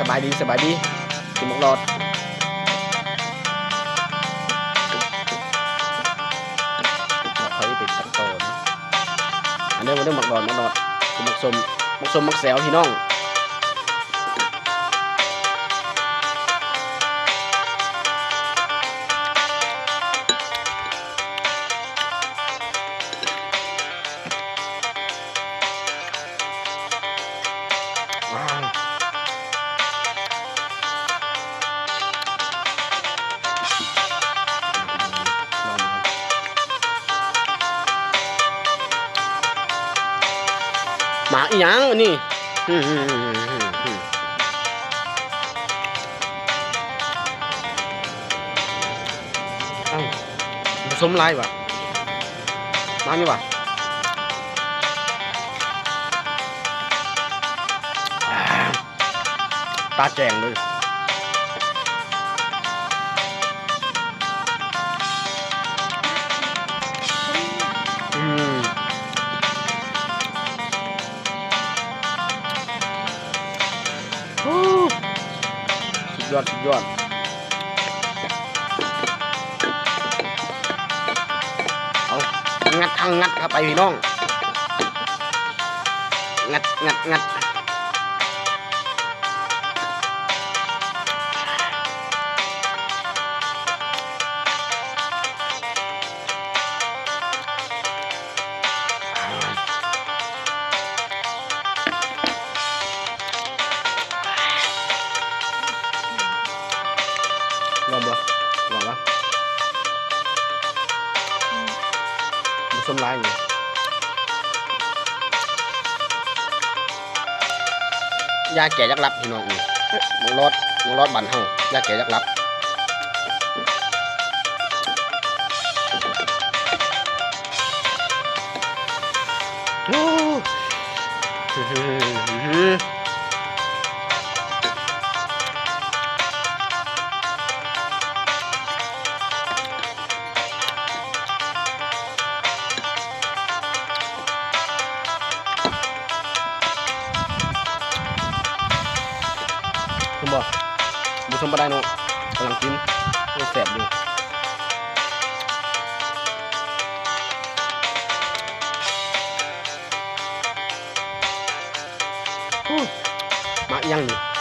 สบายดีกินหมกหลอดเขาที่ติดตัดต่อนะอันนี้มันเรื่องหมกหลอดกินหมกสมหมกแซวพี่น้องหมาอีหยังอันนี้ผสมลายวะมานี่วะตาแจงเลยสุดยอดเอางัดครับไปพี่น้องงัดลองบ่ลองวะผสมลายอยู่ยาแก่ยักษ์ลับพี่น้องมังรอดบันเฮายาแก่ยักษ์ลับคุณบอกบุษมบได้เนาะกำลังกินแสบอยู่มายังอยู่